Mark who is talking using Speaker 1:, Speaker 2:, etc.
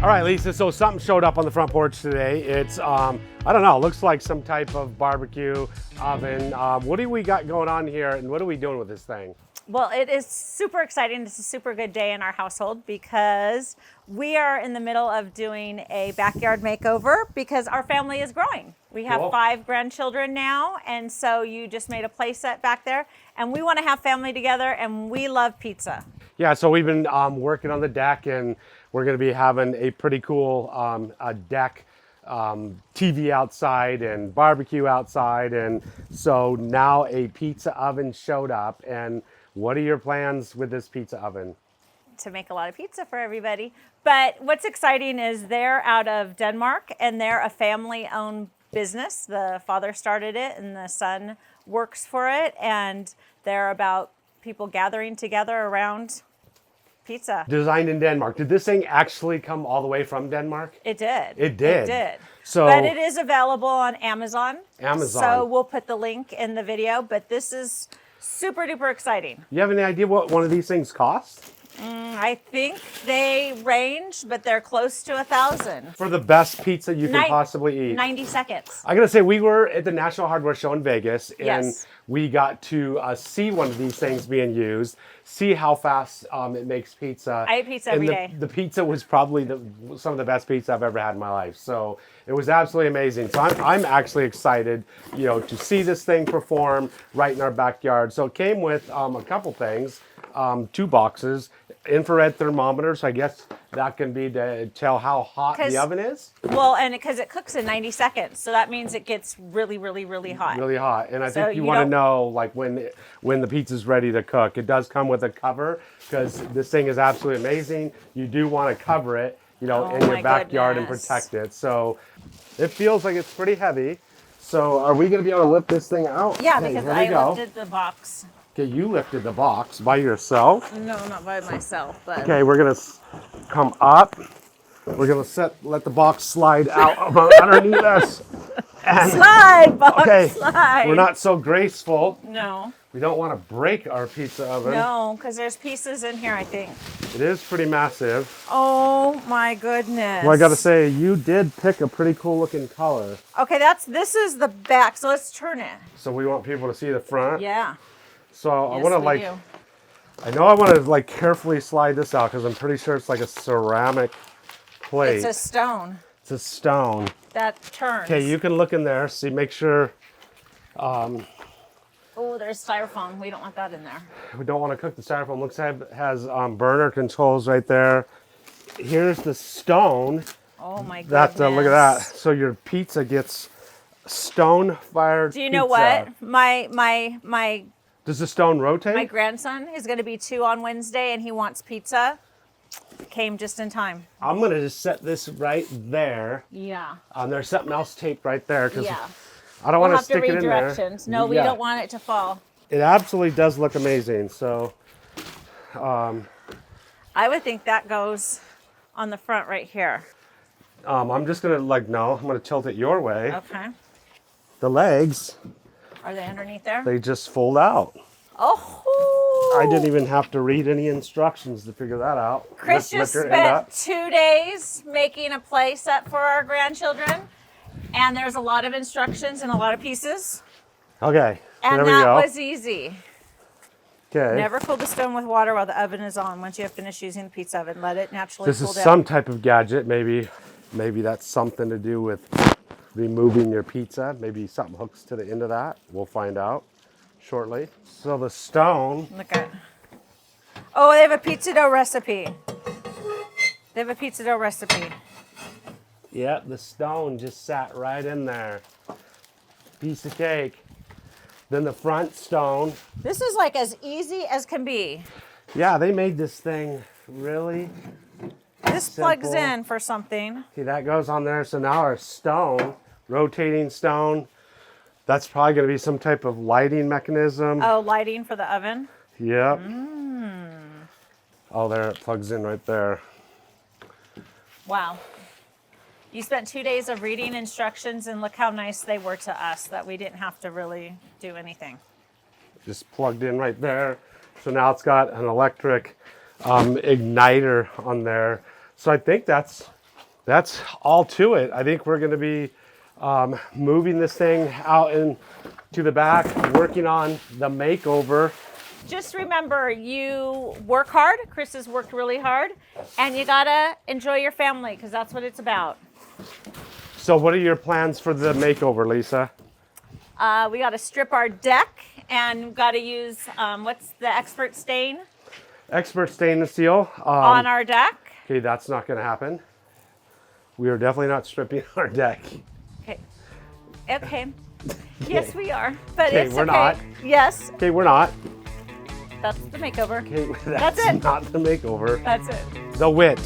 Speaker 1: All right, Lisa, so something showed up on the front porch today. It's, I don't know, looks like some type of barbecue oven. What do we got going on here, and what are we doing with this thing?
Speaker 2: Well, it is super exciting. It's a super good day in our household because we are in the middle of doing a backyard makeover because our family is growing. We have
Speaker 1: Cool.
Speaker 2: 5 grandchildren now, and so you just made a play set back there, and we want to have family together, and we love pizza.
Speaker 1: Yeah, so we've been working on the deck, and we're going to be having a pretty cool deck, TV outside and barbecue outside. And so now a pizza oven showed up. And what are your plans with this pizza oven?
Speaker 2: To make a lot of pizza for everybody. But what's exciting is they're out of Denmark, and they're a family-owned business. The father started it, and the son works for it, and they're about people gathering together around pizza.
Speaker 1: Designed in Denmark. Did this thing actually come all the way from Denmark?
Speaker 2: It did.
Speaker 1: It did.
Speaker 2: It did.
Speaker 1: So,
Speaker 2: but it is available on Amazon.
Speaker 1: Amazon.
Speaker 2: So we'll put the link in the video, but this is super duper exciting.
Speaker 1: You have any idea what one of these things costs?
Speaker 2: I think they range, but they're close to 1,000.
Speaker 1: For the best pizza you can possibly eat.
Speaker 2: 90 seconds.
Speaker 1: I gotta say, we were at the National Hardware Show in Vegas, and
Speaker 2: Yes.
Speaker 1: we got to see one of these things being used, see how fast it makes pizza.
Speaker 2: I eat pizza every day.
Speaker 1: The pizza was probably some of the best pizza I've ever had in my life. So it was absolutely amazing. So I'm actually excited, to see this thing perform right in our backyard. So it came with a couple things, 2 boxes. Infrared thermometer, so I guess that can be to tell how hot the oven is.
Speaker 2: Well, and because it cooks in 90 seconds, so that means it gets really, really, really hot.
Speaker 1: Really hot, and I
Speaker 2: So
Speaker 1: think you
Speaker 2: you
Speaker 1: want to
Speaker 2: don't-
Speaker 1: know like when the pizza's ready to cook. It does come with a cover because this thing is absolutely amazing. You do want to cover it, in
Speaker 2: Oh
Speaker 1: your
Speaker 2: my
Speaker 1: backyard
Speaker 2: goodness.
Speaker 1: and protect it. So it feels like it's pretty heavy. So are we going to be able to lift this thing out?
Speaker 2: Yeah,
Speaker 1: Okay,
Speaker 2: because
Speaker 1: here we
Speaker 2: I
Speaker 1: go.
Speaker 2: lifted the box.
Speaker 1: Okay, you lifted the box by yourself.
Speaker 2: No, not by myself, but
Speaker 1: Okay, we're gonna come up. We're gonna let the box slide out underneath us. And,
Speaker 2: slide, box,
Speaker 1: okay,
Speaker 2: slide.
Speaker 1: we're not so graceful.
Speaker 2: No,
Speaker 1: We don't want to break our pizza oven.
Speaker 2: no, because there's pieces in here, I think.
Speaker 1: It is pretty massive.
Speaker 2: Oh my goodness.
Speaker 1: Well, I gotta say, you did pick a pretty cool looking color.
Speaker 2: Okay, this is the back, so let's turn it.
Speaker 1: So we want people to see the front.
Speaker 2: Yeah.
Speaker 1: So I
Speaker 2: Yes,
Speaker 1: want to
Speaker 2: we do.
Speaker 1: I know I want to carefully slide this out because I'm pretty sure it's like a ceramic plate.
Speaker 2: It's a stone
Speaker 1: It's a stone.
Speaker 2: that turns.
Speaker 1: Okay, you can look in there, see, make sure.
Speaker 2: Oh, there's styrofoam. We don't want that in there.
Speaker 1: We don't want to cook the styrofoam. Looks like it has burner controls right there. Here's the stone.
Speaker 2: Oh my goodness.
Speaker 1: Look at that. So your pizza gets stone fired.
Speaker 2: Do you know what? My
Speaker 1: Does the stone rotate?
Speaker 2: My grandson is going to be 2 on Wednesday, and he wants pizza. Came just in time.
Speaker 1: I'm gonna just set this right there.
Speaker 2: Yeah.
Speaker 1: There's something else taped right there because
Speaker 2: Yeah.
Speaker 1: I don't
Speaker 2: We'll
Speaker 1: want to
Speaker 2: have to
Speaker 1: stick
Speaker 2: read
Speaker 1: it in there.
Speaker 2: directions. No, we
Speaker 1: Yeah.
Speaker 2: don't want it to fall.
Speaker 1: It absolutely does look amazing. So
Speaker 2: I would think that goes on the front right here.
Speaker 1: I'm just gonna no, I'm gonna tilt it your way.
Speaker 2: Okay.
Speaker 1: The legs,
Speaker 2: Are they underneath there?
Speaker 1: they just fold out.
Speaker 2: Oh.
Speaker 1: I didn't even have to read any instructions to figure that out.
Speaker 2: Chris
Speaker 1: Lift
Speaker 2: just
Speaker 1: your end up.
Speaker 2: spent 2 days making a play set for our grandchildren, and there's a lot of instructions and a lot of pieces.
Speaker 1: Okay,
Speaker 2: And
Speaker 1: there we
Speaker 2: that
Speaker 1: go.
Speaker 2: was easy.
Speaker 1: Okay.
Speaker 2: Never cool the stone with water while the oven is on. Once you have finished using the pizza oven, let it naturally
Speaker 1: This
Speaker 2: cool
Speaker 1: is
Speaker 2: down.
Speaker 1: some type of gadget. Maybe that's something to do with removing your pizza. Maybe something hooks to the end of that. We'll find out shortly. So the stone.
Speaker 2: Look at. Oh, they have a pizza dough recipe. They have a pizza dough recipe.
Speaker 1: Yeah, the stone just sat right in there. Piece of cake. Then the front stone.
Speaker 2: This is like as easy as can be.
Speaker 1: Yeah, they made this thing really.
Speaker 2: This plugs
Speaker 1: Simple.
Speaker 2: in for something.
Speaker 1: See, that goes on there. So now our stone, rotating stone, that's probably going to be some type of lighting mechanism.
Speaker 2: Oh, lighting for the oven.
Speaker 1: Yep. Oh, there, it plugs in right there.
Speaker 2: Wow. You spent 2 days of reading instructions, and look how nice they were to us that we didn't have to really do anything.
Speaker 1: Just plugged in right there. So now it's got an electric igniter on there. So I think that's that's all to it. I think we're going to be moving this thing out into the back, working on the makeover.
Speaker 2: Just remember, you work hard. Chris has worked really hard, and you gotta enjoy your family because that's what it's about.
Speaker 1: So what are your plans for the makeover, Lisa?
Speaker 2: We got to strip our deck, and we've got to use what's the expert stain
Speaker 1: Expert stainless steel.
Speaker 2: on our deck.
Speaker 1: Okay, that's not going to happen. We are definitely not stripping our deck.
Speaker 2: Okay. Okay. Yes, we are. But
Speaker 1: Okay,
Speaker 2: it's
Speaker 1: we're
Speaker 2: okay.
Speaker 1: not.
Speaker 2: Yes,
Speaker 1: Okay, we're not.
Speaker 2: that's the makeover.
Speaker 1: Okay,
Speaker 2: That's it.
Speaker 1: not the makeover.
Speaker 2: That's it.
Speaker 1: The Witt.